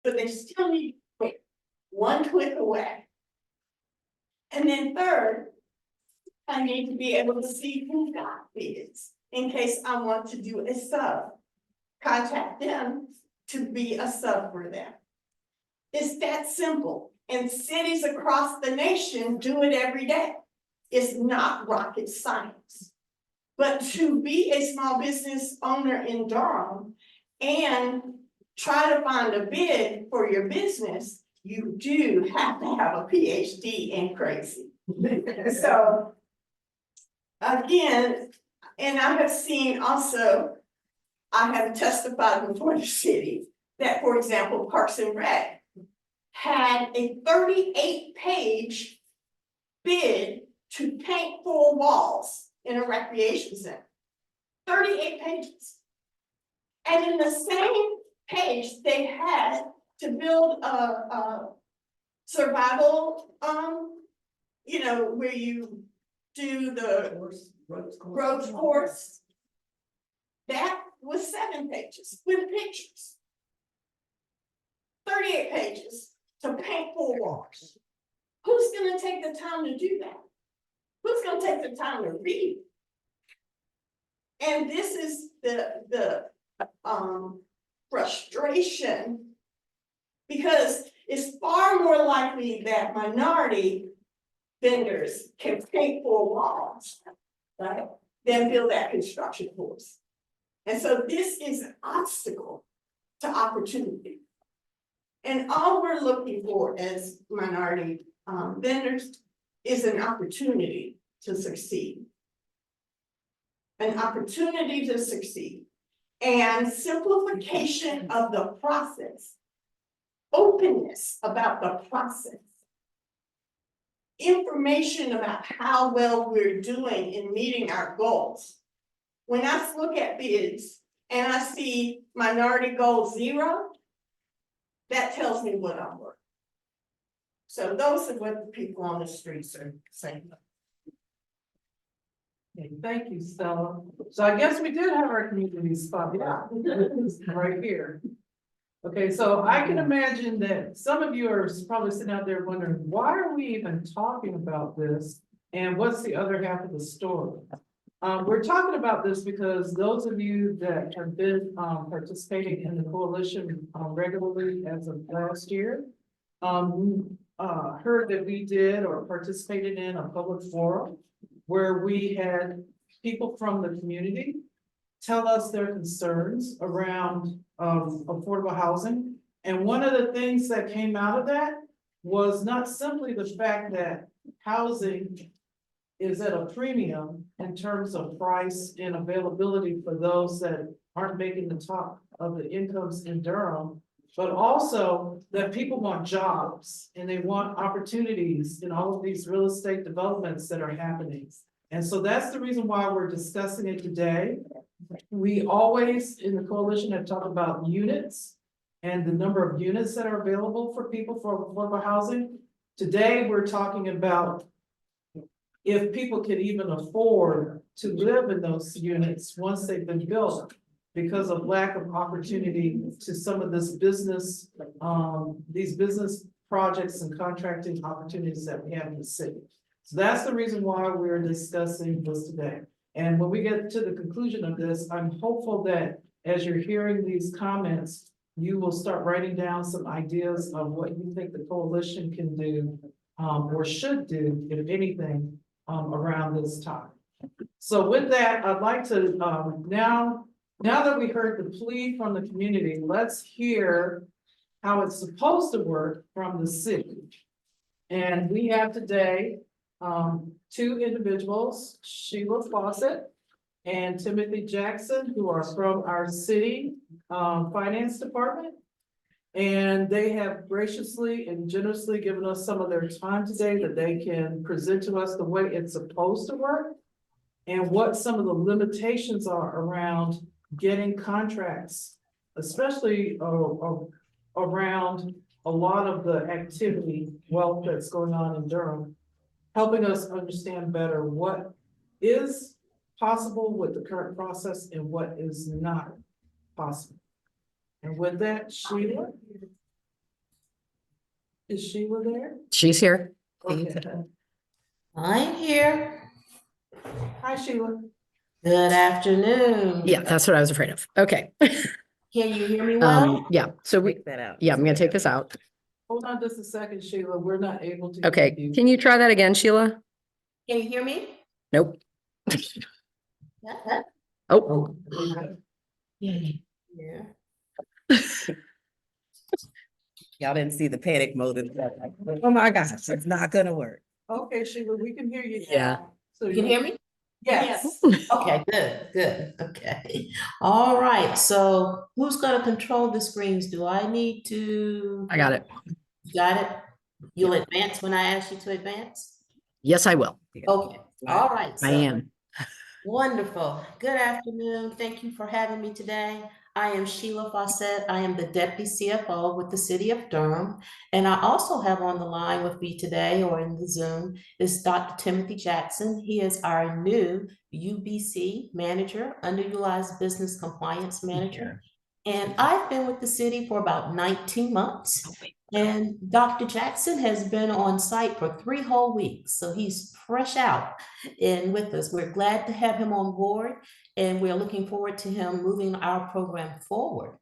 but they still need to click one click away. And then third, I need to be able to see who got bids in case I want to do a sub. Contact them to be a sub for them. It's that simple, and cities across the nation do it every day. It's not rocket science. But to be a small business owner in Durham and try to find a bid for your business, you do have to have a PhD in crazy. So again, and I have seen also, I have testified before the city that, for example, Parks and Rec had a 38-page bid to paint 4 walls in a recreation center. 38 pages. And in the same page, they had to build a survival, you know, where you do the road course. That was 7 pages with pictures. 38 pages to paint 4 walls. Who's gonna take the time to do that? Who's gonna take the time to read? And this is the frustration, because it's far more likely that minority vendors can paint 4 walls, right, than build that construction course. And so this is an obstacle to opportunity. And all we're looking for as minority vendors is an opportunity to succeed. An opportunity to succeed. And simplification of the process. Openness about the process. Information about how well we're doing in meeting our goals. When I look at bids and I see minority goal 0, that tells me what I'm worth. So those are what the people on the streets are saying. Okay, thank you, Stella. So I guess we did have our community spot, yeah, right here. Okay, so I can imagine that some of you are probably sitting out there wondering, why are we even talking about this? And what's the other half of the story? We're talking about this because those of you that have been participating in the coalition regularly as of last year, heard that we did or participated in a public forum where we had people from the community tell us their concerns around affordable housing. And one of the things that came out of that was not simply the fact that housing is at a premium in terms of price and availability for those that aren't making the top of the incomes in Durham, but also that people want jobs and they want opportunities in all of these real estate developments that are happening. And so that's the reason why we're discussing it today. We always in the coalition have talked about units and the number of units that are available for people for affordable housing. Today, we're talking about if people can even afford to live in those units once they've been built because of lack of opportunity to some of this business, these business projects and contracting opportunities that we have in the city. So that's the reason why we're discussing this today. And when we get to the conclusion of this, I'm hopeful that as you're hearing these comments, you will start writing down some ideas of what you think the coalition can do or should do, if anything, around this topic. So with that, I'd like to now that we heard the plea from the community, let's hear how it's supposed to work from the city. And we have today 2 individuals, Sheila Faucette and Timothy Jackson, who are from our city finance department. And they have graciously and generously given us some of their time today that they can present to us the way it's supposed to work and what some of the limitations are around getting contracts, especially around a lot of the activity wealth that's going on in Durham, helping us understand better what is possible with the current process and what is not possible. And with that, Sheila. Is Sheila there? She's here. Okay. I'm here. Hi, Sheila. Good afternoon. Yeah, that's what I was afraid of. Okay. Can you hear me well? Yeah, so we, Take that out. yeah, I'm gonna take this out. Hold on just a second, Sheila. We're not able to. hear Okay, you. can you try that again, Sheila? Can you hear me? Nope. Yeah. Oh, Yeah. Y'all didn't see the panic mode in that. Oh my gosh, it's not gonna work. Okay, Sheila, we can hear you now. Yeah. So You can hear me? Yes. Okay, good. Okay. All right. So who's gonna control the screens? Do I need to? I got it. Got it? You'll advance when I ask you to advance? Yes, I will. Okay. All right. I am. Wonderful. Good afternoon. Thank you for having me today. I am Sheila Faucette. I am the Deputy CFO with the City of Durham. And I also have on the line with me today or in the Zoom is Dr. Timothy Jackson. He is our new UBC manager, Underutilized Business Compliance Manager. And I've been with the city for about 19 months. And Dr. Jackson has been on site for 3 whole weeks. So he's fresh out and with us. We're glad to have him on board and we're looking forward to him moving our program forward.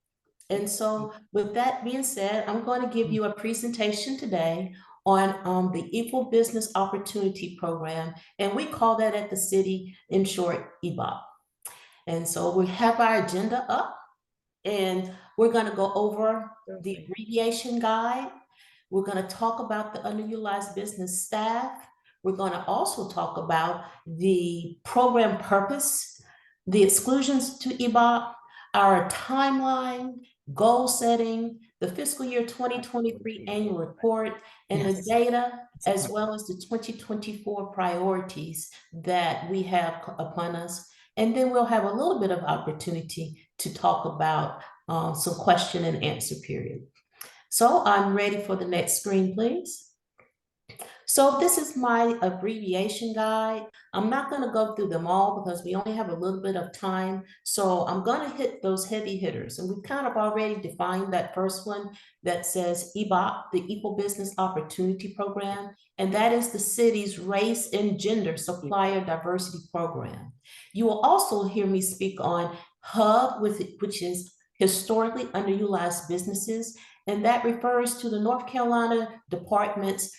And so with that being said, I'm going to give you a presentation today on the Equal Business Opportunity Program. And we call that at the city, in short, EBOP. And so we have our agenda up and we're going to go over the abbreviation guide. We're going to talk about the underutilized business staff. We're going to also talk about the program purpose, the exclusions to EBOP, our timeline, goal setting, the fiscal year 2023 annual report, and the data, as well as the 2024 priorities that we have upon us. And then we'll have a little bit of opportunity to talk about some question and answer period. So I'm ready for the next screen, please. So this is my abbreviation guide. I'm not going to go through them all because we only have a little bit of time. So I'm going to hit those heavy hitters. And we've kind of already defined that first one that says EBOP, the Equal Business Opportunity Program. And that is the city's race and gender supplier diversity program. You will also hear me speak on HUB, which is historically underutilized businesses. And that refers to the North Carolina Department's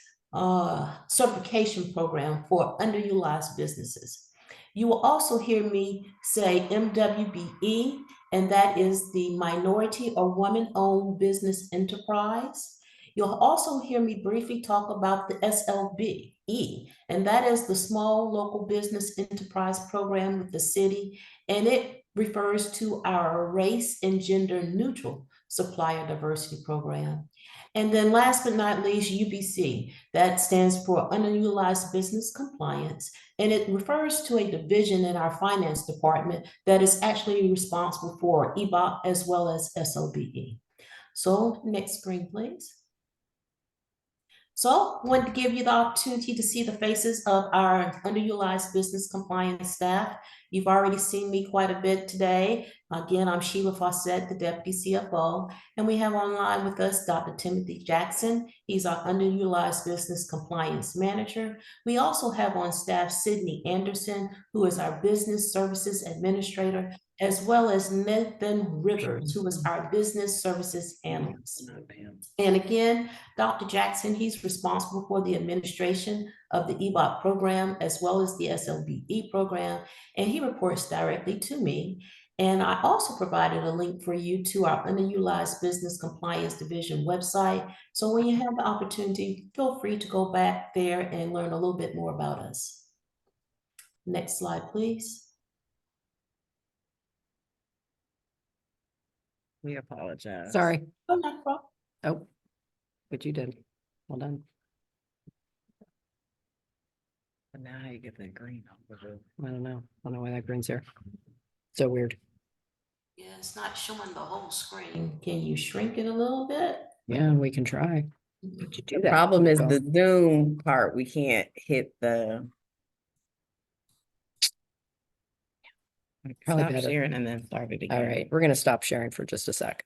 certification program for underutilized businesses. You will also hear me say MWBE, and that is the Minority or Woman-Owned Business Enterprise. You'll also hear me briefly talk about the SLBE, and that is the Small Local Business Enterprise Program with the city, and it refers to our race and gender neutral supplier diversity program. And then last but not least, UBC, that stands for Underutilized Business Compliance, and it refers to a division in our finance department that is actually responsible for EBOP as well as SLBE. So next screen, please. So I wanted to give you the opportunity to see the faces of our underutilized business compliance staff. You've already seen me quite a bit today. Again, I'm Sheila Faucette, the Deputy CFO, and we have online with us Dr. Timothy Jackson. He's our underutilized business compliance manager. We also have on staff Sydney Anderson, who is our business services administrator, as well as Nathan Rivers, who is our business services analyst. And again, Dr. Jackson, he's responsible for the administration of the EBOP program, as well as the SLBE program, and he reports directly to me. And I also provided a link for you to our Underutilized Business Compliance Division website. So when you have the opportunity, feel free to go back there and learn a little bit more about us. Next slide, please. We apologize. Sorry. Oh, no problem. Oh, but you did. Well done. But now how you get that green off of it? I don't know. I don't know why that green's here. So weird. Yeah, it's not showing the whole screen. Can you shrink it a little bit? Yeah, we can try. The problem is the Zoom part, we can't hit the Probably stop better. sharing and then start it again. All right, we're gonna stop sharing for just a sec.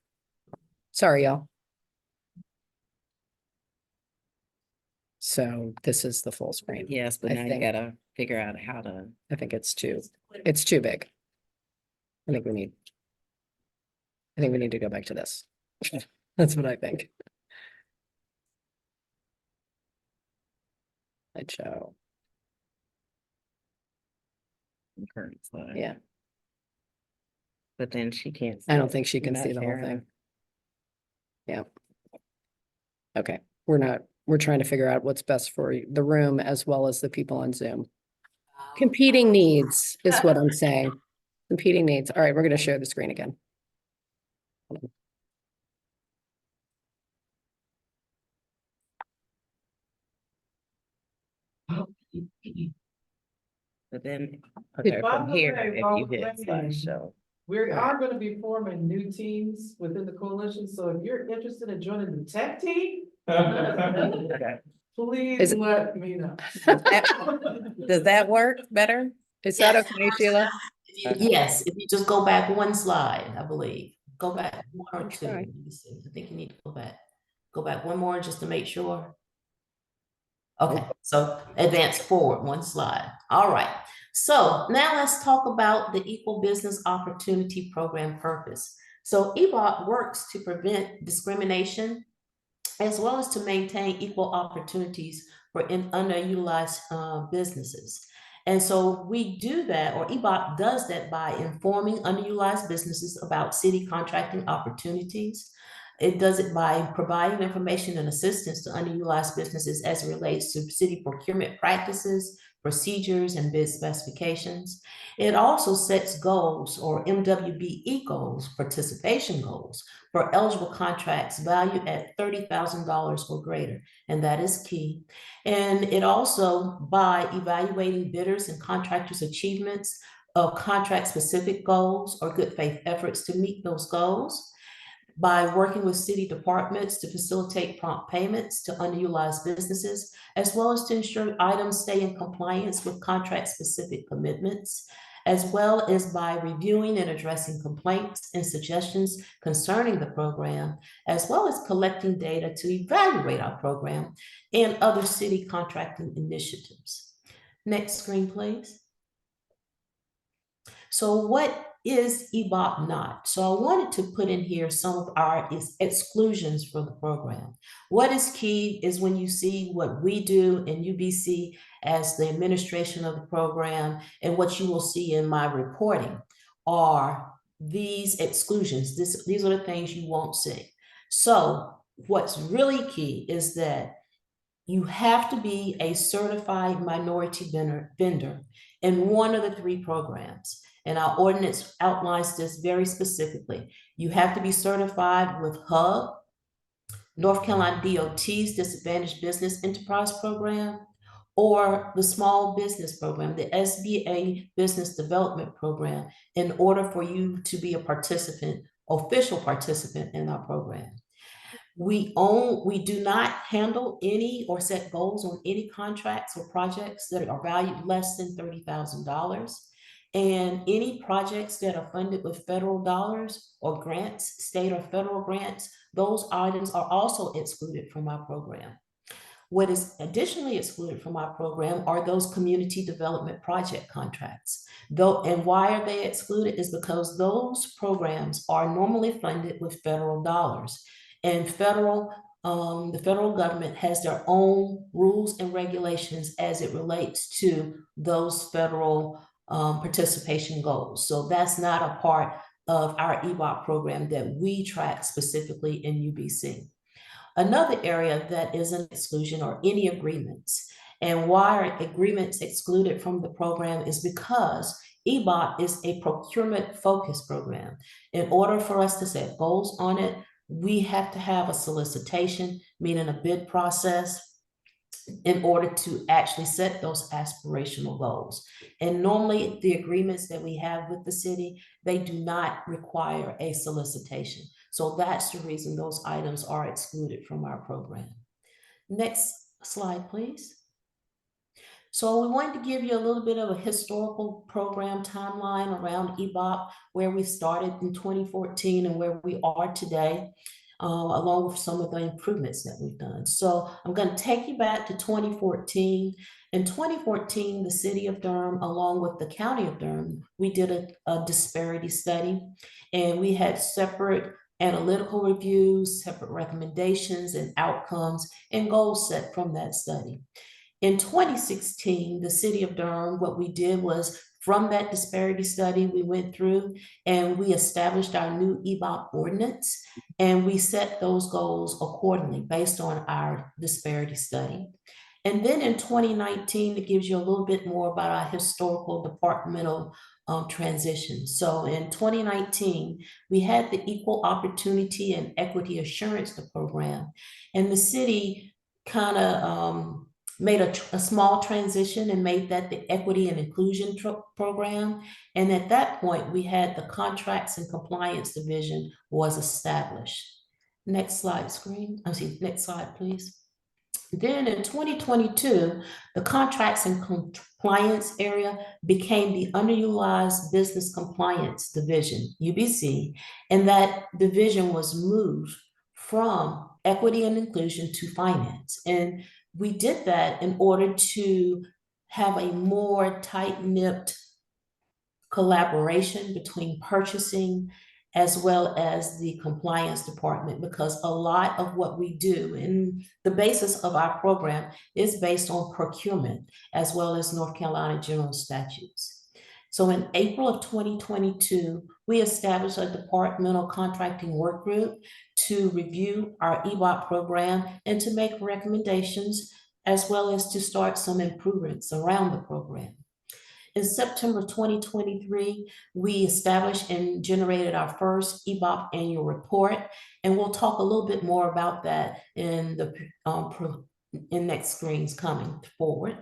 Sorry, y'all. So this is the full screen. Yes, but I now you think- gotta figure out how to. I think it's too big. I think we need to go back to this. That's what I think. Slideshow, Current slide. yeah, But then she can't. I see don't it. think she You're can not see the whole sharing thing. it. Yeah. Okay, we're trying to figure out what's best for the room as well as the people on Zoom. Competing needs is what I'm saying. Competing needs. All right, we're gonna share the screen again. But then, okay, By from the here, way, if while you we're hit waiting, slideshow. We are gonna be forming new teams within the coalition, so if you're interested in joining the tech team, Okay. please Is it- let me know. Does that work better? Is that Yes. okay, Sheila? Yes, if you just go back one slide, I believe. Go back one or two. Okay. Let me see. I think you need to go back. Go back one more just to make sure. Okay, so advance forward one slide. All right. So now let's talk about the Equal Business Opportunity Program purpose. So EBOP works to prevent discrimination as well as to maintain equal opportunities for underutilized businesses. And so we do that, or EBOP does that by informing underutilized businesses about city contracting opportunities. It does it by providing information and assistance to underutilized businesses as it relates to city procurement practices, procedures, and bid specifications. It also sets goals, or MWBE goals, participation goals, for eligible contracts valued at $30,000 or greater, and that is key. And it also, by evaluating bidders and contractors' achievements of contract-specific goals or good faith efforts to meet those goals, by working with city departments to facilitate prompt payments to underutilized businesses, as well as to ensure items stay in compliance with contract-specific commitments, as well as by reviewing and addressing complaints and suggestions concerning the program, as well as collecting data to evaluate our program and other city contracting initiatives. Next screen, please. So what is EBOP not? So I wanted to put in here some of our exclusions for the program. What is key is when you see what we do in UBC as the administration of the program, and what you will see in my reporting are these exclusions. These are the things you won't see. So what's really key is that you have to be a certified minority vendor in one of the three programs. And our ordinance outlines this very specifically. You have to be certified with HUB, North Carolina DOT's Disadvantaged Business Enterprise Program, or the Small Business Program, the SBA Business Development Program, in order for you to be a participant, official participant in our program. We do not handle any or set goals on any contracts or projects that are valued less than $30,000. And any projects that are funded with federal dollars or grants, state or federal grants, those items are also excluded from our program. What is additionally excluded from our program are those community development project contracts. And why are they excluded is because those programs are normally funded with federal dollars. And the federal government has their own rules and regulations as it relates to those federal participation goals. So that's not a part of our EBOP program that we track specifically in UBC. Another area that is an exclusion are any agreements. And why are agreements excluded from the program is because EBOP is a procurement-focused program. In order for us to set goals on it, we have to have a solicitation, meaning a bid process, in order to actually set those aspirational goals. And normally the agreements that we have with the city, they do not require a solicitation. So that's the reason those items are excluded from our program. Next slide, please. So we wanted to give you a little bit of a historical program timeline around EBOP, where we started in 2014 and where we are today. along with some of the improvements that we've done. So I'm going to take you back to 2014. In 2014, the City of Durham, along with the County of Durham, we did a disparity study, and we had separate analytical reviews, separate recommendations and outcomes and goals set from that study. In 2016, the City of Durham, what we did was from that disparity study, we went through and we established our new EBOP ordinance, and we set those goals accordingly based on our disparity study. And then in 2019, it gives you a little bit more about our historical departmental transition. So in 2019, we had the Equal Opportunity and Equity Assurance Program, and the city kind of made a small transition and made that the Equity and Inclusion Program. And at that point, we had the Contracts and Compliance Division was established. Next slide, next slide, please. Then in 2022, the Contracts and Compliance area became the Underutilized Business Compliance Division, UBC, and that division was moved from Equity and Inclusion to Finance. And we did that in order to have a more tight-knit collaboration between purchasing as well as the compliance department, because a lot of what we do and the basis of our program is based on procurement as well as North Carolina general statutes. So in April of 2022, we established a departmental contracting work group to review our EBOP program and to make recommendations as well as to start some improvements around the program. In September 2023, we established and generated our first EBOP annual report, and we'll talk a little bit more about that in the next screens coming forward.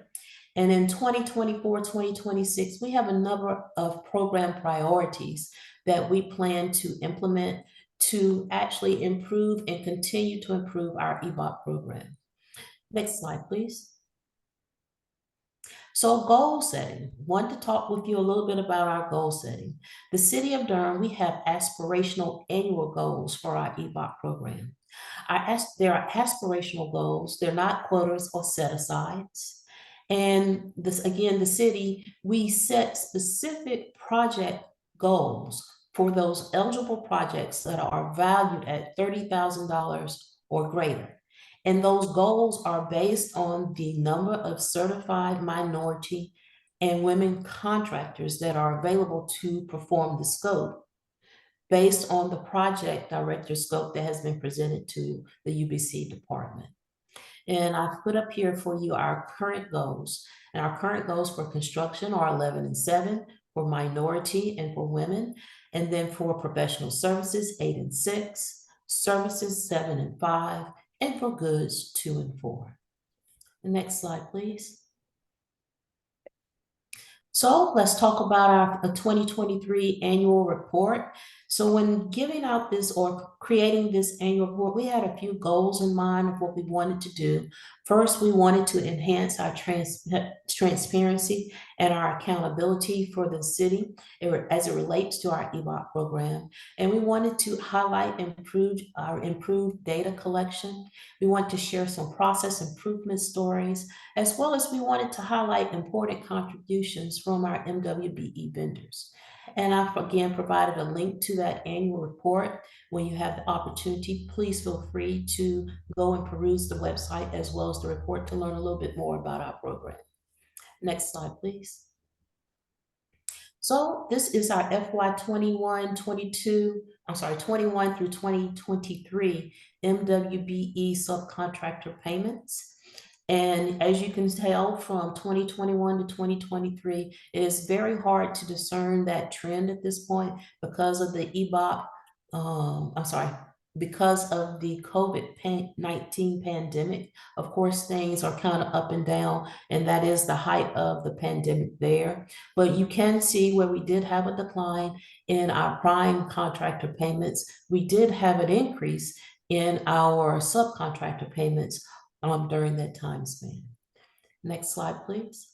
And in 2024-2026, we have a number of program priorities that we plan to implement to actually improve and continue to improve our EBOP program. Next slide, please. So goal setting, want to talk with you a little bit about our goal setting. The City of Durham, we have aspirational annual goals for our EBOP program. There are aspirational goals, they're not quotas or set-asides. And this, again, the city, we set specific project goals for those eligible projects that are valued at $30,000 or greater. And those goals are based on the number of certified minority and women contractors that are available to perform the scope based on the project director scope that has been presented to the UBC department. And I've put up here for you our current goals. And our current goals for construction are 11 and 7, for minority and for women. And then for professional services, 8 and 6, services, 7 and 5, and for goods, 2 and 4. The next slide, please. So let's talk about our 2023 annual report. So when giving out this or creating this annual report, we had a few goals in mind of what we wanted to do. First, we wanted to enhance our transparency and our accountability for the city as it relates to our EBOP program. And we wanted to highlight our improved data collection. We want to share some process improvement stories, as well as we wanted to highlight important contributions from our MWBE vendors. And I've again provided a link to that annual report. When you have the opportunity, please feel free to go and peruse the website as well as the report to learn a little bit more about our program. Next slide, please. So this is our FY 21 through 2023 MWBE subcontractor payments. And as you can tell from 2021 to 2023, it is very hard to discern that trend at this point because of the EBOP, because of the COVID-19 pandemic. Of course, things are kind of up and down, and that is the height of the pandemic there. But you can see where we did have a decline in our prime contractor payments. We did have an increase in our subcontractor payments during that time span. Next slide, please.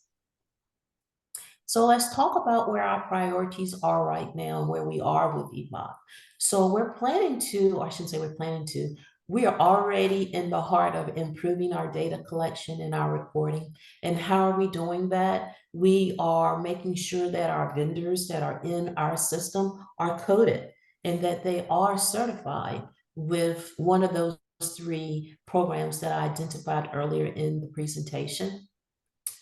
So let's talk about where our priorities are right now and where we are with EBOC. So we're planning to, or I shouldn't say we're planning to, we are already in the heart of improving our data collection and our reporting. And how are we doing that? We are making sure that our vendors that are in our system are coded and that they are certified with one of those three programs that I identified earlier in the presentation.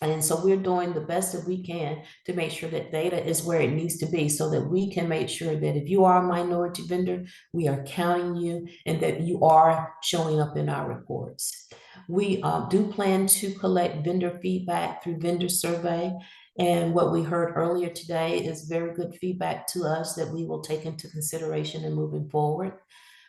And so we're doing the best that we can to make sure that data is where it needs to be so that we can make sure that if you are a minority vendor, we are counting you and that you are showing up in our reports. We do plan to collect vendor feedback through vendor survey. And what we heard earlier today is very good feedback to us that we will take into consideration and moving forward.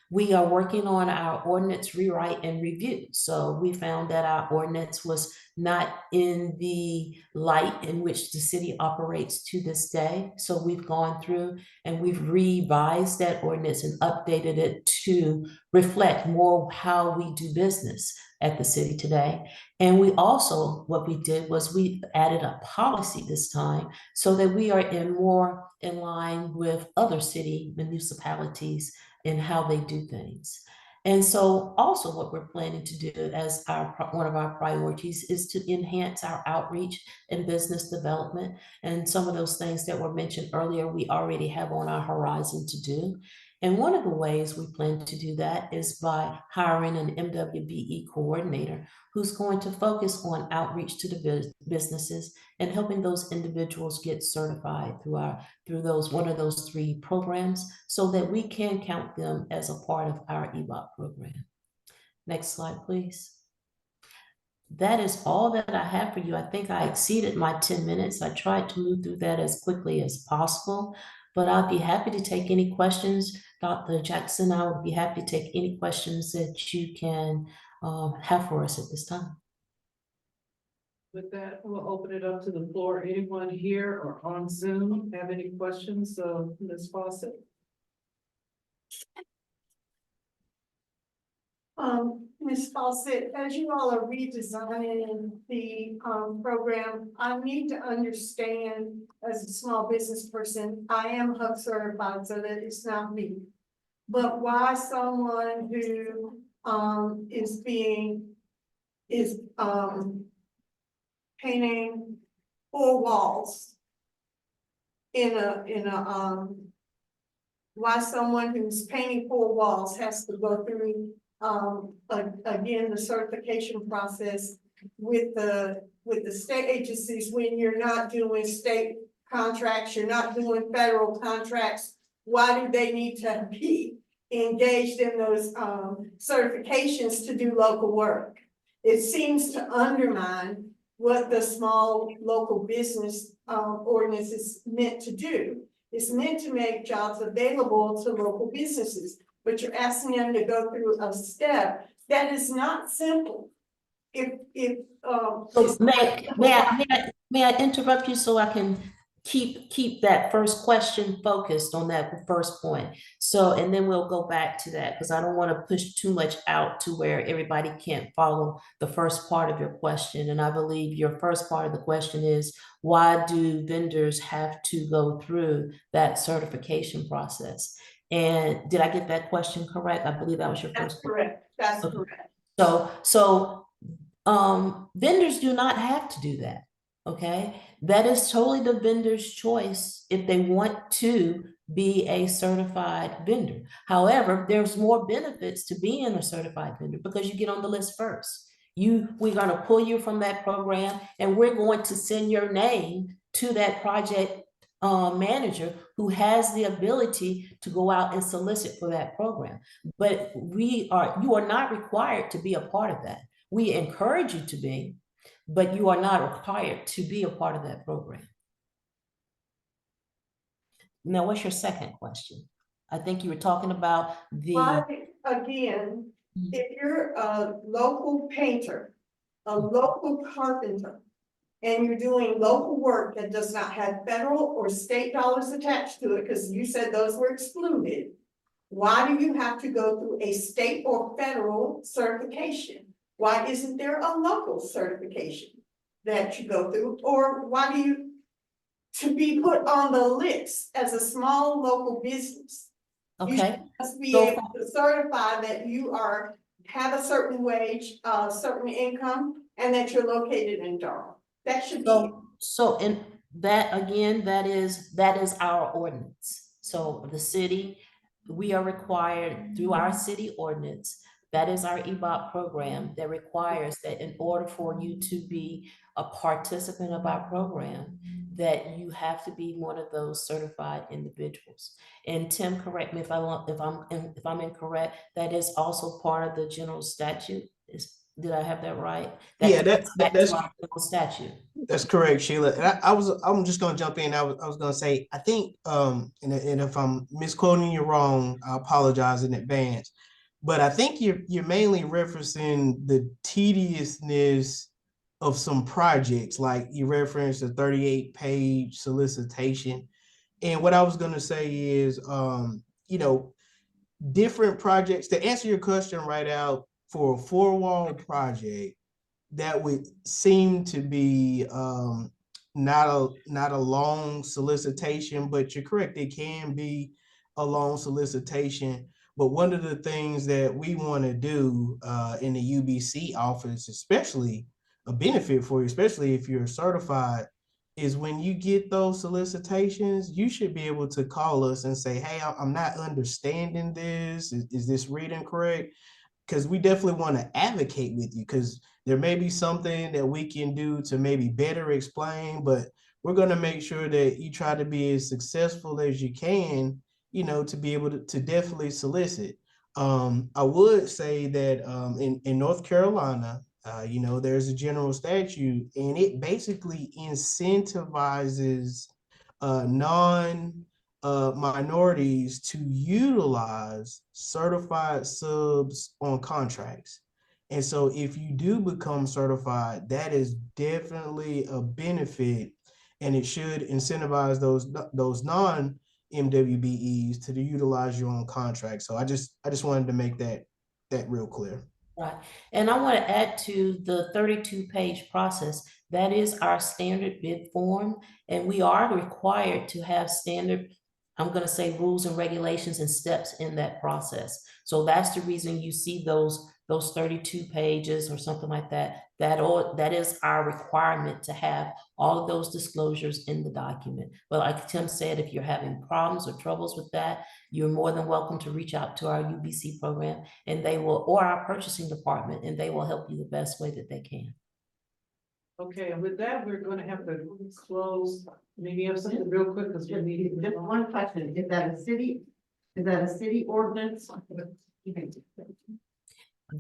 We are working on our ordinance rewrite and review. So we found that our ordinance was not in the light in which the city operates to this day. So we've gone through and we've revised that ordinance and updated it to reflect more how we do business at the city today. And we also, what we did was we added a policy this time so that we are more in line with other city municipalities in how they do things. And so also what we're planning to do as one of our priorities is to enhance our outreach and business development. And some of those things that were mentioned earlier, we already have on our horizon to do. And one of the ways we plan to do that is by hiring an MWBE coordinator who's going to focus on outreach to the businesses and helping those individuals get certified through one of those three programs so that we can count them as a part of our EBOC program. Next slide, please. That is all that I have for you. I think I exceeded my 10 minutes. I tried to move through that as quickly as possible, but I'd be happy to take any questions. Dr. Jackson, I would be happy to take any questions that you can have for us at this time. With that, we'll open it up to the floor. Anyone here or on Zoom have any questions of Ms. Faucette? Ms. Faucette, as you all are redesigning the program, I need to understand as a small business person, I am HUB certified, so that it's not me. But why someone who is painting 4 walls why someone who's painting 4 walls has to go through again the certification process with the state agencies when you're not doing state contracts, you're not doing federal contracts. Why do they need to be engaged in those certifications to do local work? It seems to undermine what the small local business ordinance is meant to do. It's meant to make jobs available to local businesses, but you're asking them to go through a step that is not simple. So may I interrupt you so I can keep that first question focused on that first point. So, and then we'll go back to that because I don't want to push too much out to where everybody can't follow the first part of your question. And I believe your first part of the question is, why do vendors have to go through that certification process? And did I get that question correct? I believe that was your first question. That's Okay. correct. So vendors do not have to do that. Okay, that is totally the vendor's choice if they want to be a certified vendor. However, there's more benefits to being a certified vendor because you get on the list first. We're going to pull you from that program and we're going to send your name to that project manager who has the ability to go out and solicit for that program. But you are not required to be a part of that. We encourage you to be, but you are not required to be a part of that program. Now, what's your second question? I think you were talking about Again, if you're a local painter, a local carpenter, and you're doing local work that does not have federal or state dollars attached to it, because you said those were excluded, why do you have to go through a state or federal certification? Why isn't there a local certification that you go through? Or why do you to be put on the list as a small local business. You Okay, must be So- able to certify that you have a certain wage, certain income, and that you're located in Durham. That should be, so in that, again, that is our ordinance. So the city, we are required through our city ordinance, that is our EBOP program that requires that in order for you to be a participant of our program, that you have to be one of those certified individuals. And Tim, correct me if I'm incorrect, that is also part of the general statute. Did I have that right? Yeah, Goes back to that's our general statute. that's correct, Sheila. And I'm just gonna jump in. I was gonna say, I think, and if I'm misquoting you wrong, I apologize in advance. But I think you're mainly referencing the tediousness of some projects, like you referenced a 38-page solicitation. And what I was gonna say is, you know, different projects, to answer your question right out, for a four-wall project, that would seem to be not a long solicitation, but you're correct, it can be a long solicitation. But one of the things that we want to do in the UBC office, especially a benefit for you, especially if you're certified, is when you get those solicitations, you should be able to call us and say, hey, I'm not understanding this. Is this reading correct? Because we definitely want to advocate with you, because there may be something that we can do to maybe better explain, but we're going to make sure that you try to be as successful as you can, you know, to be able to definitely solicit. I would say that in North Carolina, you know, there's a general statute, and it basically incentivizes non minorities to utilize certified subs on contracts. And so if you do become certified, that is definitely a benefit, and it should incentivize those non MWBEs to utilize you on contracts. So I just wanted to make that real clear. Right, and I want to add to the 32-page process, that is our standard bid form, and we are required to have standard, I'm gonna say, rules and regulations and steps in that process. So that's the reason you see those 32 pages or something like that. That is our requirement, to have all of those disclosures in the document. But like Tim said, if you're having problems or troubles with that, you're more than welcome to reach out to our UBC program, and they will, or our purchasing department, and they will help you the best way that they can. Okay, and with that, we're gonna have to close. Maybe you have something real quick, because we need. Just one question, is that a city ordinance?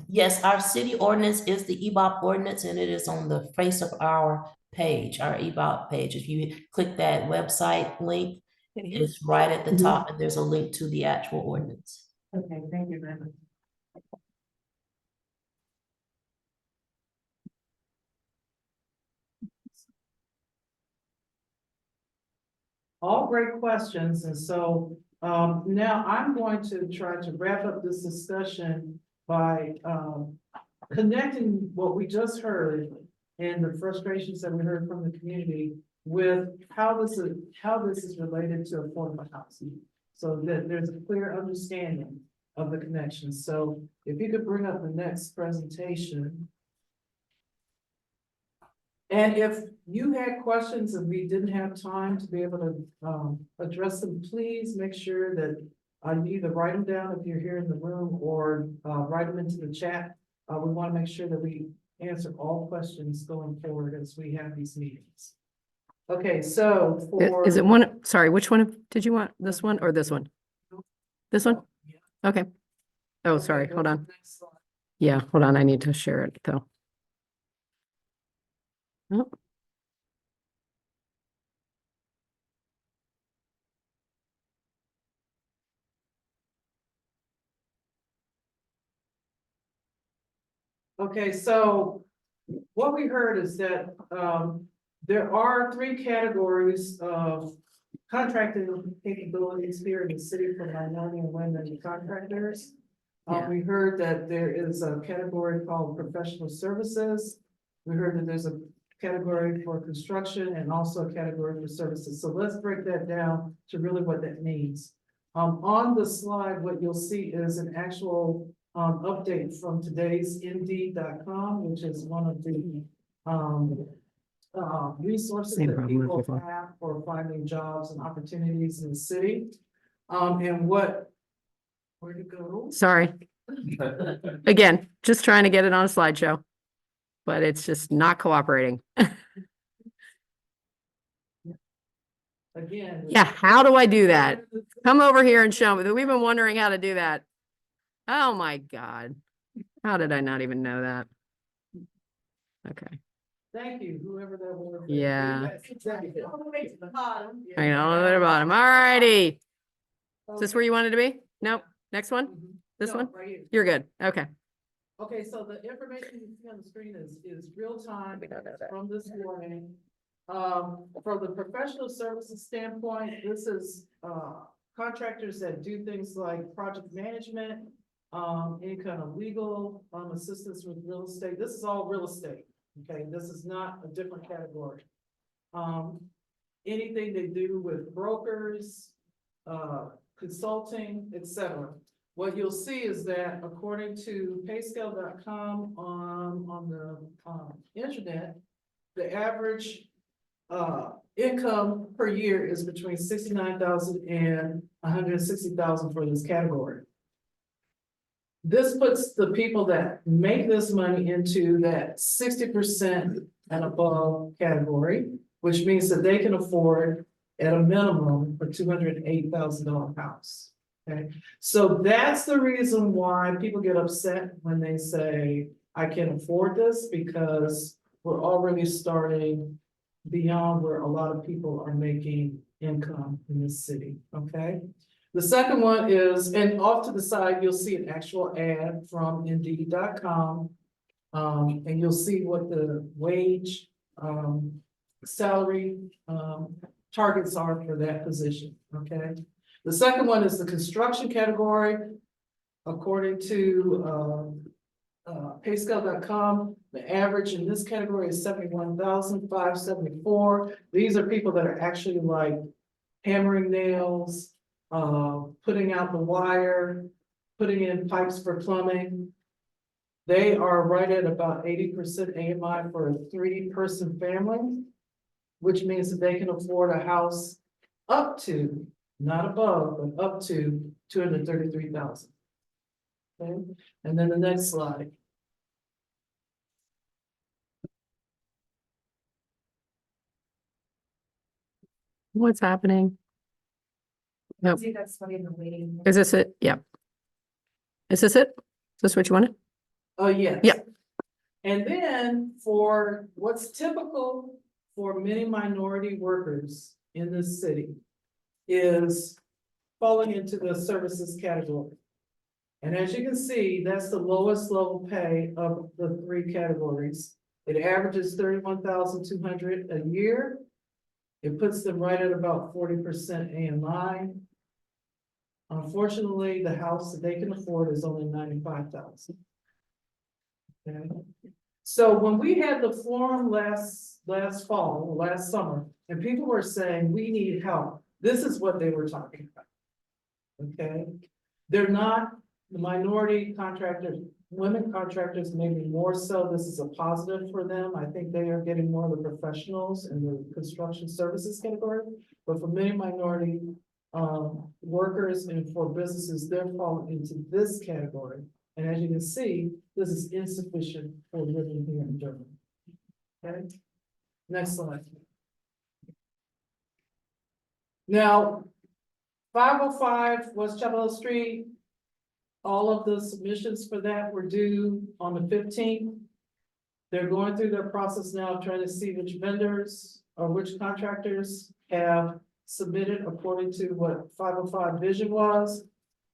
Yes, our city ordinance is the EBOP ordinance, and it is on the face of our page, our EBOP page. If you click that website link, it's right at the top, and there's a link to the actual ordinance. Okay, thank you very much. All great questions, and so now I'm going to try to wrap up this discussion by connecting what we just heard and the frustrations that we heard from the community with how this is related to affordable housing, so that there's a clear understanding of the connection. So if you could bring up the next presentation. And if you had questions and we didn't have time to be able to address them, please make sure that you either write them down if you're here in the room, or write them into the chat. We want to make sure that we answer all questions going forward as we have these meetings. Okay, so for. Is it one, sorry, which one did you want? This one or this one? This one? Okay. Oh, Okay, sorry, go hold to on. the next slide. Yeah, hold on, I need to share it though. Oh. Okay, so what we heard is that there are 3 categories of contracting capabilities here in the city for minority and women contractors. Yeah. We heard that there is a category called professional services. We heard that there's a category for construction, and also a category for services. So let's break that down to really what that means. On the slide, what you'll see is an actual update from today's Indeed.com, which is one of the resources that people have for finding jobs and opportunities in the city. And where to go? Sorry. Again, just trying to get it on a slideshow, but it's just not cooperating. Again. Yeah, how do I do that? Come over here and show me. We've been wondering how to do that. Oh my God. How did I not even know that? Okay. Thank you, whoever that was. Yeah. All the way to the bottom. I know, at the bottom. All righty. Is this where you wanted to be? Nope. Next one? This No, one? right here. You're good. Okay. Okay, so the information you see on the screen is real time We don't know that. from this morning. From the professional services standpoint, this is, contractors that do things like project management, any kind of legal, assistance with real estate. This is all real estate, okay? This is not a different category. Anything they do with brokers, consulting, etc. What you'll see is that according to payscale.com on the internet, the average income per year is between 69,000 and 160,000 for this category. This puts the people that make this money into that 60% and above category, which means that they can afford at a minimum a $208,000 house. Okay, so that's the reason why people get upset when they say, I can't afford this, because we're already starting beyond where a lot of people are making income in this city, okay? The second one is, and off to the side, you'll see an actual ad from Indeed.com. And you'll see what the wage, salary, targets are for that position, okay? The second one is the construction category. According to payscale.com, the average in this category is 71,574. These are people that are actually like hammering nails, putting out the wire, putting in pipes for plumbing. They are right at about 80% AMI for a 3-person family, which means that they can afford a house up to, not above, but up to 233,000. Okay, and then the next slide. What's happening? Nope. See, that's funny in the waiting. Is this it? Yep. Is this it? Is this what you wanted? Oh, yes. Yeah. And then for what's typical for many minority workers in this city is falling into the services category. And as you can see, that's the lowest level pay of the 3 categories. It averages 31,200 a year. It puts them right at about 40% AMI. Unfortunately, the house that they can afford is only 95,000. Okay. So when we had the forum last summer, and people were saying, we need help, this is what they were talking about. Okay, they're not the minority contractors, women contractors, maybe more so. This is a positive for them. I think they are getting more of the professionals in the construction services category, but for many minority workers and for businesses, they're falling into this category. And as you can see, this is insufficient for living here in Durham. Okay, next slide. Now, 505 West Chapel Hill Street, all of the submissions for that were due on the 15th. They're going through their process now, trying to see which vendors or which contractors have submitted according to what 505 vision was.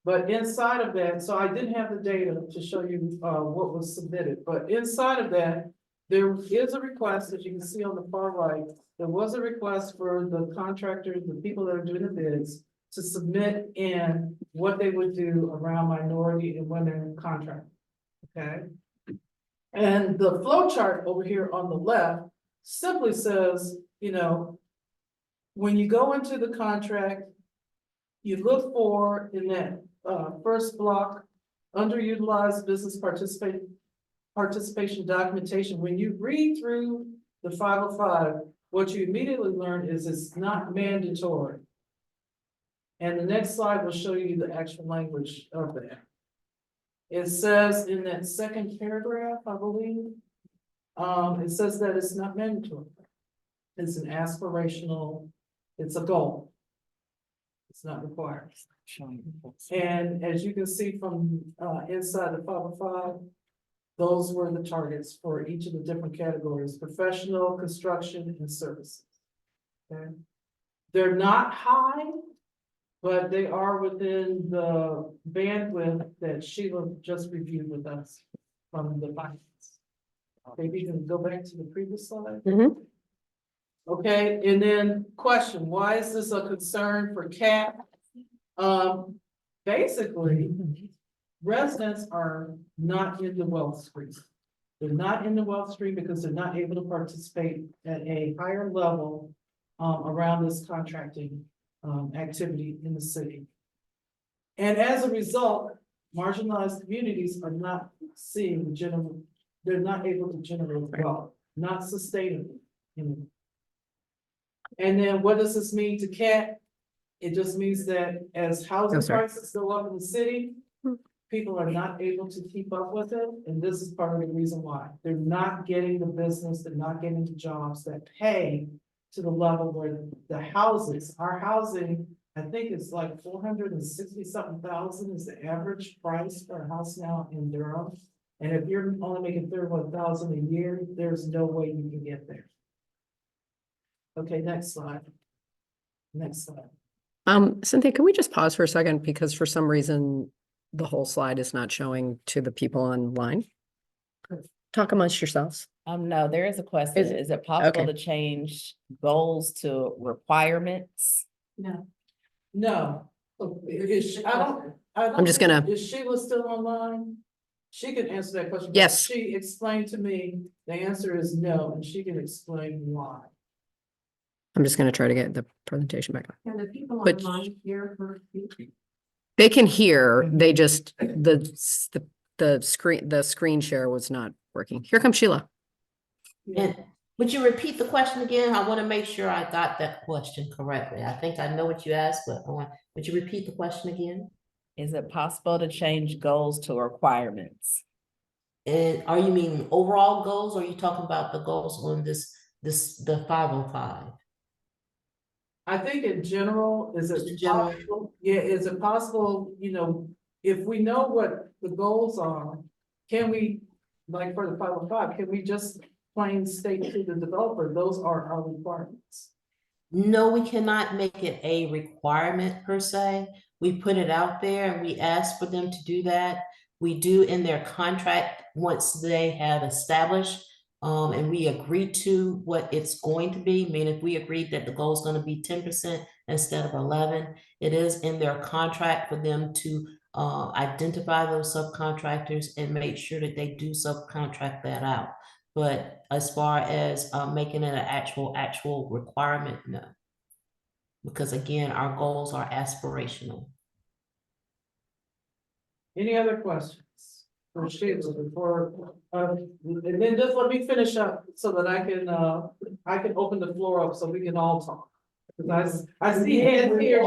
But inside of that, so I didn't have the data to show you what was submitted, but inside of that, there is a request, as you can see on the far right, there was a request for the contractors, the people that are doing the bids, to submit in what they would do around minority and women contractors, okay? And the flow chart over here on the left simply says, when you go into the contract, you look for in that first block, underutilized business participation documentation. When you read through the 505, what you immediately learn is it's not mandatory. And the next slide will show you the actual language of that. It says in that second paragraph, I believe, it says that it's not mandatory. It's an aspirational, it's a goal. It's not required. And as you can see from inside the 505, those were the targets for each of the different categories: professional, construction, and services. Okay, they're not high, but they are within the bandwidth that Sheila just reviewed with us from the finance. Maybe you can go back to the previous slide. Mhm. Okay, and then question, why is this a concern for CAHT? Basically, residents are not in the wealth stream. They're not in the wealth stream because they're not able to participate at a higher level around this contracting activity in the city. And as a result, marginalized communities are not seeing they're not able to generate wealth, not sustainable. And then what does this mean to CAHT? It just means that as housing prices go up in the city, people are not able to keep up with it. And this is part of the reason why. They're not getting the business, they're not getting the jobs that pay to the level where the houses, our housing, I think it's like 460 something thousand is the average price for a house now in Durham. And if you're only making 31,000 a year, there's no way you can get there. Okay, next slide. Next slide. Cynthia, can we just pause for a second? Because for some reason, the whole slide is not showing to the people online. Talk amongst yourselves. No, there is a question. Is it possible to change goals to requirements? No. No. I'm just gonna- Is Sheila still online? She can answer that question. but Yes. She explained to me, the answer is no, and she can explain why. I'm just gonna try to get the presentation back on. Can the people But- online hear her speak? They can hear, they just, the screen share was not working. Here comes Sheila. And would you repeat the question again? I want to make sure I got that question correctly. I think I know what you asked, but would you repeat the question again? Is it possible to change goals to requirements? And are you meaning overall goals, or are you talking about the goals on the 505? I think in general, is Just it in general. possible? Yeah, is it possible, if we know what the goals are, can we, like for the 505, can we just plain state to the developer, those are our requirements? No, we cannot make it a requirement per se. We put it out there and we ask for them to do that. We do in their contract, once they have established, and we agree to what it's going to be. I mean, if we agreed that the goal is going to be 10% instead of 11, it is in their contract for them to identify those subcontractors and make sure that they do subcontract that out. But as far as making it an actual requirement, no. Because again, our goals are aspirational. Any other questions? For Sheila before, and then just let me finish up so that I can open the floor up so we can all talk. Because I see hands here.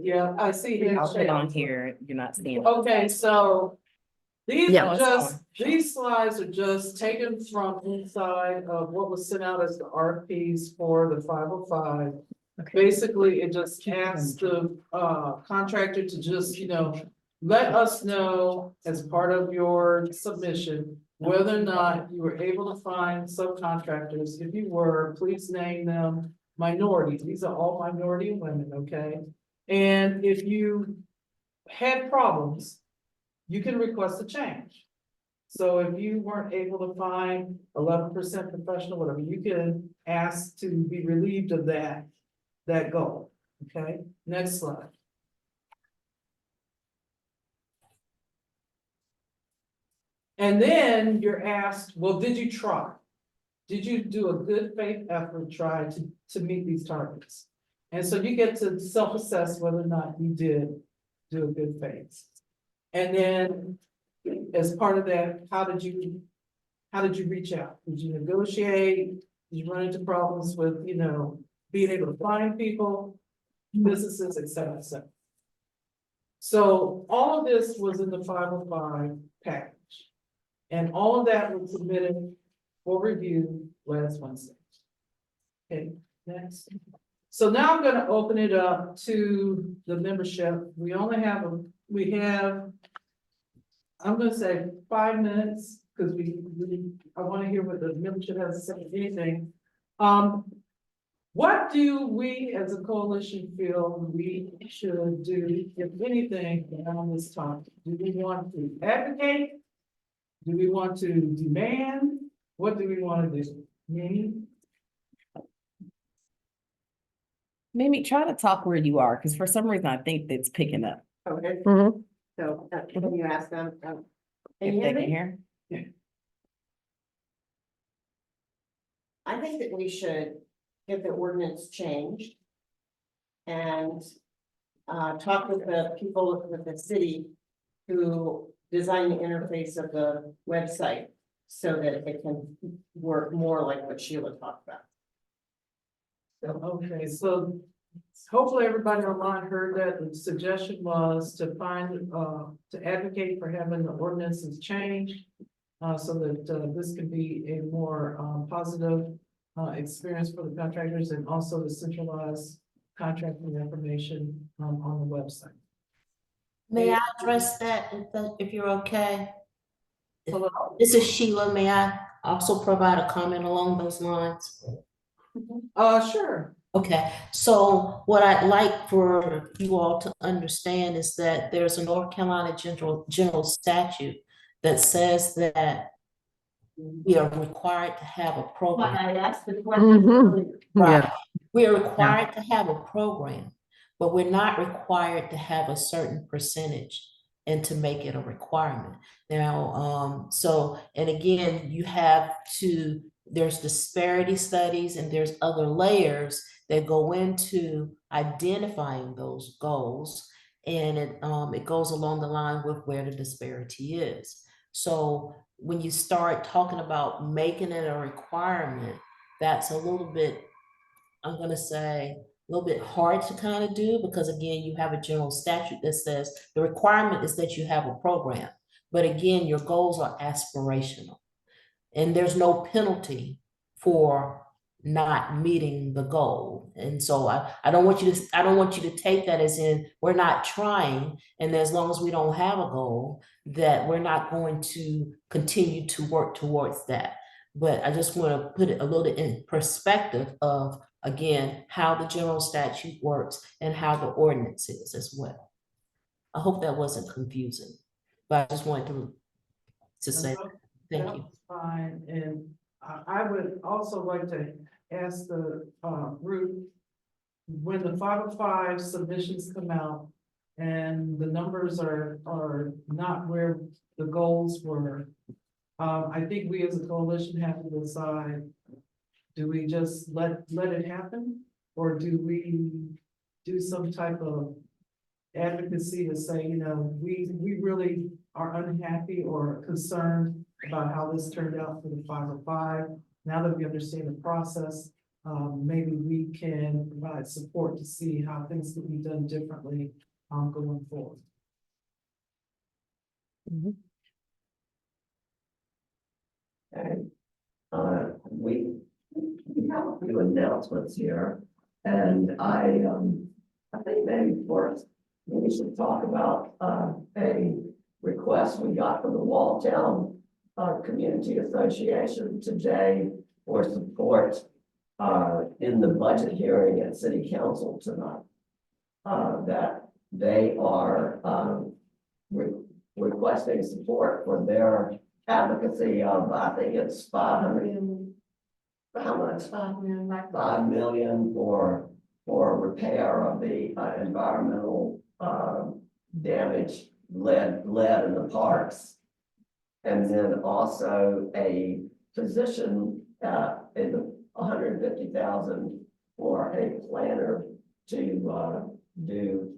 Yeah, I see hands. I'll put on here, you're not seeing. Okay, so these Yeah. are it's just, fine. these slides are just taken from inside of what was sent out as the RFPs for the 505. Okay. Basically, it just asks the contractor to just, let us know as part of your submission whether or not you were able to find subcontractors. If you were, please name them minorities. These are all minority women, okay? And if you had problems, you can request a change. So if you weren't able to find 11% professional, whatever, you can ask to be relieved of that goal, okay? Next slide. And then you're asked, well, did you try? did you do a good faith effort try to meet these targets? And so you get to self-assess whether or not you did do a good faith. And then as part of that, how did you reach out? Did you negotiate? Did you run into problems with, being able to find people, businesses, et cetera, et cetera? So all of this was in the 505 package. And all of that was submitted for review last Wednesday. Okay, next. So now I'm gonna open it up to the membership. We only have, I'm gonna say 5 minutes, because I wanna hear what the membership has to say, anything. What do we as a coalition feel we should do, if anything, on this topic? Do we want to advocate? Do we want to demand? What do we want to do? Mimi, try to talk where you are, because for some reason I think it's picking up. Okay, Mhm. so can you ask them? If they can hear. I think that we should get the ordinance changed and talk with the people with the city who design the interface of the website so that it can work more like what Sheila talked about. Okay, so hopefully everybody online heard that. The suggestion was to to advocate for having the ordinances changed. So that this can be a more positive experience for the contractors, and also to centralize contracting information on the website. May I address that if you're okay? Hello? This is Sheila. May I also provide a comment along those lines? Sure. Okay, so what I'd like for you all to understand is that there's a North Carolina general statute that says that we are required to have a program. I asked the question earlier. Right. Yeah. We are required to have a program, but we're not required to have a certain percentage and to make it a requirement. Now, and again, there's disparity studies and there's other layers that go into identifying those goals. And it goes along the line with where the disparity is. So when you start talking about making it a requirement, that's a little bit, I'm gonna say, a little bit hard to kind of do, because again, you have a general statute that says the requirement is that you have a program. But again, your goals are aspirational. And there's no penalty for not meeting the goal. And so I don't want you to take that as in we're not trying, and as long as we don't have a goal, that we're not going to continue to work towards that. But I just want to put it a little in perspective of, again, how the general statute works and how the ordinance is as well. I hope that wasn't confusing, but I just wanted to say that. Thank you. Fine, and I would also like to ask the group, when the 505 submissions come out and the numbers are not where the goals were, I think we as a coalition have to decide, do we just let it happen? Or do we do some type of advocacy to say, we really are unhappy or concerned about how this turned out for the 505. Now that we understand the process, maybe we can provide support to see how things can be done differently going forward. And we have a few announcements here, and I think maybe first we should talk about a request we got from the Walltown Community Association today for support in the budget hearing at City Council tonight. That they are requesting support for their advocacy of, I think it's 500, how much? 5 million for repair of the environmental damage, lead in the parks. And then also a position, in the 150,000 for a planner to, do,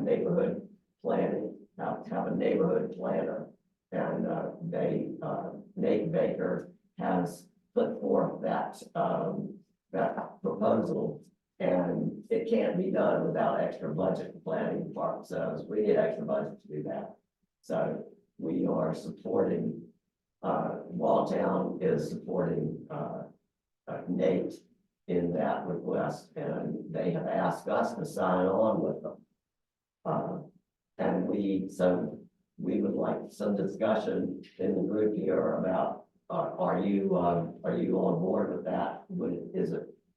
neighborhood planning, have a neighborhood planner. And, Nate Baker has put forth that, that proposal. And it can't be done without extra budget. The planning department says we need extra budget to do that. So we are supporting, Walltown is supporting, Nate in that request, and they have asked us to sign on with them. So we would like some discussion in the group here about, are you on board with that?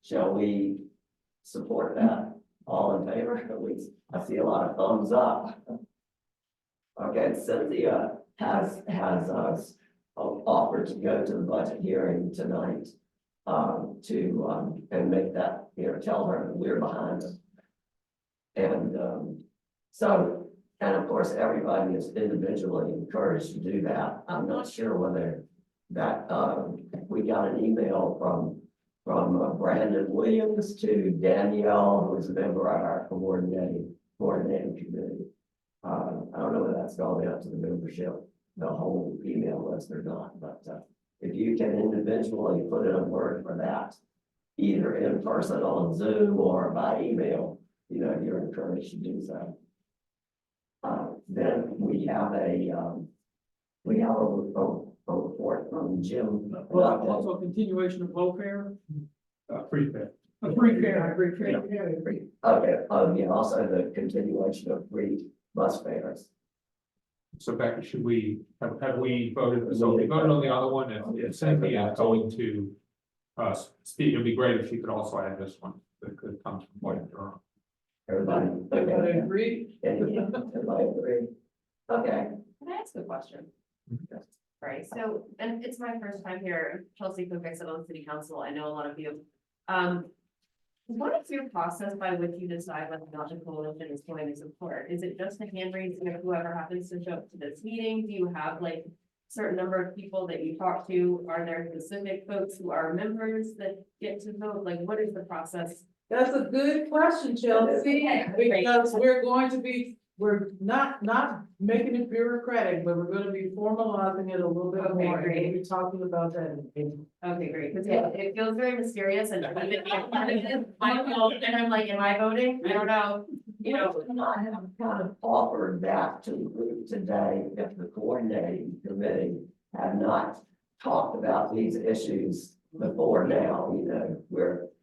Shall we support that? All in favor? At least I see a lot of thumbs up. Okay, Cynthia has offered to go to the budget hearing tonight, and make that, tell her that we're behind her. And, and of course, everybody is individually encouraged to do that. I'm not sure whether that, we got an email from Brandon Williams to Danielle, who is a member of our coordinating committee. I don't know whether that's gone out to the membership, the whole email list or not, but, if you can individually put in a word for that, either in person on Zoom or by email, you're encouraged to do so. Then we have a report from Jim. Well, also a continuation of low fare. Free fare. Free fare. Okay, oh, yeah, also the continuation of free bus fares. So Becky, should we, have we voted, so we voted on the other one, and Cynthia is going to, speak, it'd be great if she could also add this one, that could come from White Durham. Everybody, Everybody agree? Everybody agree? Okay. Can I ask a question? Right, so, and it's my first time here, Chelsea Cook, I sit on city council, I know a lot of you. What is your process by which you decide whether or not the coalition is going to support? Is it just a hand raising of whoever happens to show up to this meeting? Do you have like certain number of people that you talk to? Are there specific folks who are members that get to vote? Like, what is the process? That's a good question, Chelsea, because we're not making it bureaucratic, but we're gonna be formalizing it a little bit Okay, more. And great. we'll be talking about that in. Okay, great, because it feels very mysterious and even and I'm like, am I voting? I don't know, I have kind of offered that to the group today, if the coordinating committee had not talked about these issues before now,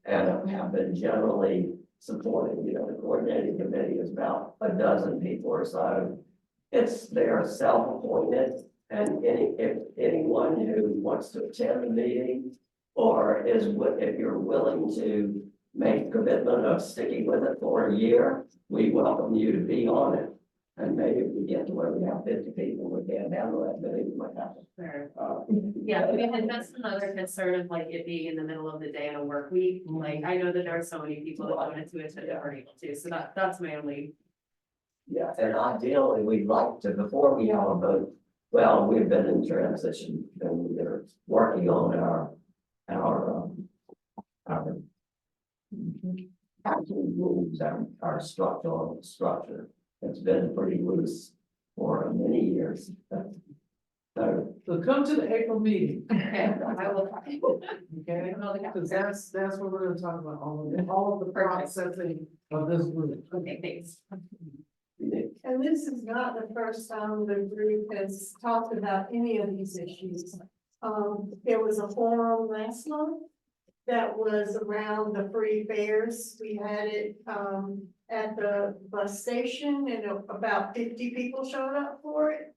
and have been generally supporting, the coordinating committee is about a dozen people or so. They're self-appointed, and if anyone who wants to attend the meeting, or if you're willing to make commitment of sticking with it for a year, we welcome you to be on it. And maybe if we get to where we have 50 people, we can't handle that, maybe we might have to. Fair. Yeah, I mean, and that's another concern of like it being in the middle of the day in a work week. Like, I know that there are so many people that wanted to attend that aren't able to, so that's my only. Yeah, and ideally, we'd like to, before we have a vote, well, we've been in transition, and we're working on our actual rules, our structure. It's been pretty loose for many years. So come to the April meeting. Okay, I will. Okay, because that's what we're gonna talk about, all of the processing of this group. Okay, thanks. And this is not the first time the group has talked about any of these issues. There was a forum last month that was around the free fares. We had it, at the bus station, and about 50 people showed up for it.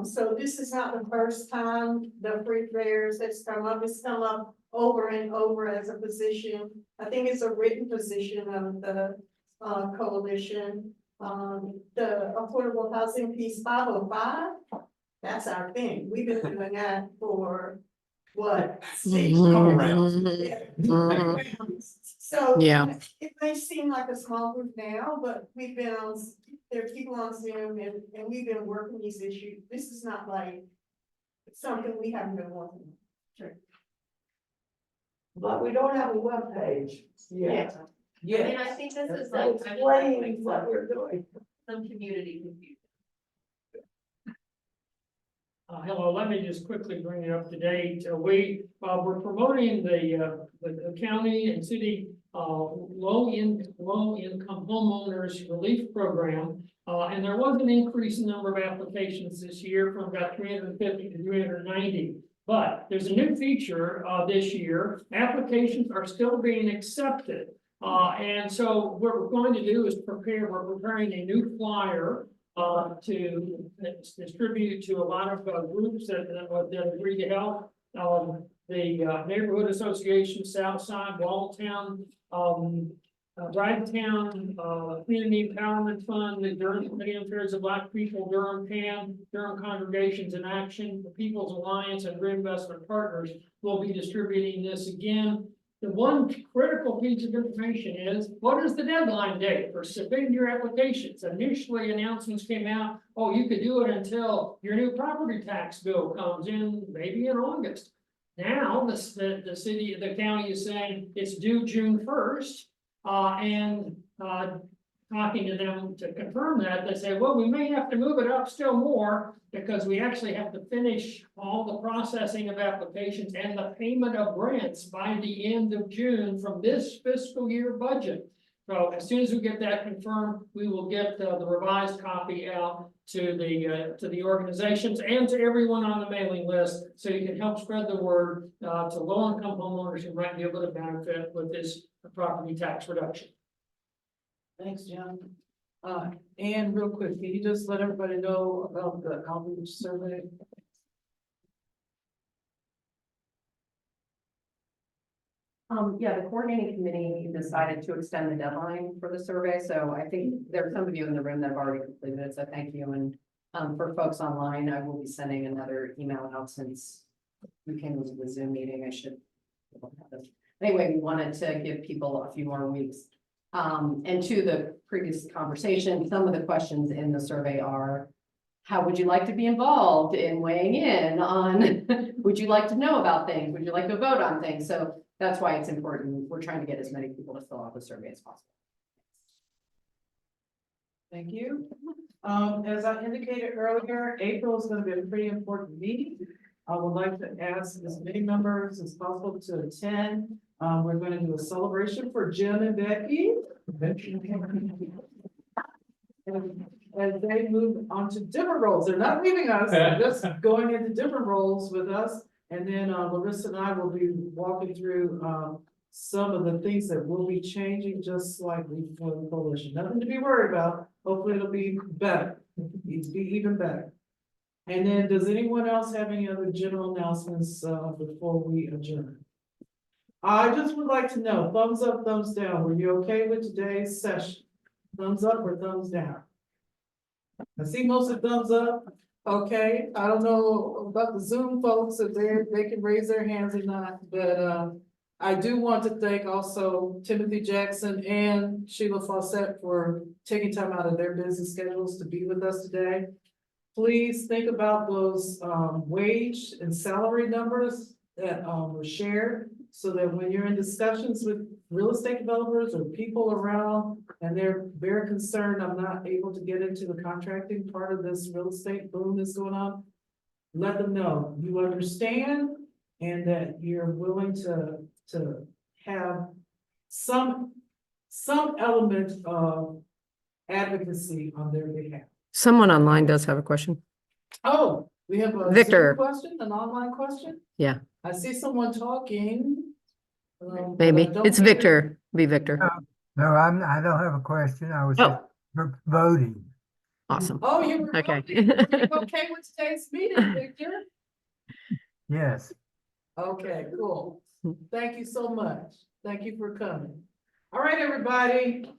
So this is not the first time the free fares has come up. It's come up over and over as a position. I think it's a written position of the coalition. The affordable housing piece 505, that's our thing. We've been doing that for what? So Yeah. it may seem like a small group now, but we've been on, there are people on Zoom and we've been working these issues. This is not like something we haven't been working on. Sure. but we don't have a webpage yet. I mean, I think this is So like, explain what we're doing. some community confusion. Hello, let me just quickly bring you up to date. We're promoting the county and city, low income homeowners relief program. And there was an increase in number of applications this year from about 350 to 390. But there's a new feature, this year. Applications are still being accepted. And so what we're going to do is we're preparing a new flyer to distribute to a lot of groups that agree to help. The Neighborhood Association, Southside, Walltown, Bradtown, Community Empowerment Fund, the Durham Committee on Affairs of Black People, Durham CAN, Durham Congregations in Action, the People's Alliance, and Reinvestment Partners will be distributing this again. The one critical piece of information is, what is the deadline date for submitting your applications? Initially, announcements came out, oh, you could do it until your new property tax bill comes in, maybe in August. Now, the county is saying it's due June 1st, talking to them to confirm that, they say, well, we may have to move it up still more because we actually have to finish all the processing of applications and the payment of rents by the end of June from this fiscal year budget. So as soon as we get that confirmed, we will get the revised copy out to the organizations and to everyone on the mailing list, so you can help spread the word to low-income homeowners who might be able to benefit with this property tax reduction. Thanks, John. And real quick, can you just let everybody know about the outreach survey? Yeah, the coordinating committee decided to extend the deadline for the survey, so I think there are some of you in the room that have already completed it, so thank you. And for folks online, I will be sending another email out since we came to the Zoom meeting. I should. Anyway, we wanted to give people a few more weeks. And to the previous conversation, some of the questions in the survey are, how would you like to be involved in weighing in on, would you like to know about things? Would you like to vote on things? So that's why it's important. We're trying to get as many people to fill out the survey as possible. Thank you. As I indicated earlier, April is going to be a pretty important meeting. I would like to ask as many members as possible to attend. We're going to do a celebration for Jim and Becky. As they move on to different roles, they're not leaving us, they're just going into different roles with us. And then Larissa and I will be walking through some of the things that will be changing, just slightly for the coalition. Nothing to be worried about. Hopefully it'll be better. Needs to be even better. And then does anyone else have any other general announcements before we adjourn? I just would like to know, thumbs up, thumbs down. Were you okay with today's session? Thumbs up or thumbs down? I see most of thumbs up. Okay, I don't know about the Zoom folks, if they can raise their hands or not, but I do want to thank also Timothy Jackson and Sheila Faucette for taking time out of their busy schedules to be with us today. Please think about those wage and salary numbers that were shared, so that when you're in discussions with real estate developers or people around and they're very concerned, I'm not able to get into the contracting part of this real estate boom that's going on, let them know you understand and that you're willing to have some element of advocacy on their behalf. Someone online does have a question. Oh, we have a Victor. Zoom question, an online question? Yeah. I see someone talking. But Maybe I don't it's hear- Victor. Be Victor. No, I don't have a question. I was Oh. just voting. Awesome. Oh, you were Okay. voting. Were you okay with today's meeting, Victor? Yes. Okay, cool. Thank you so much. Thank you for coming. All right, everybody.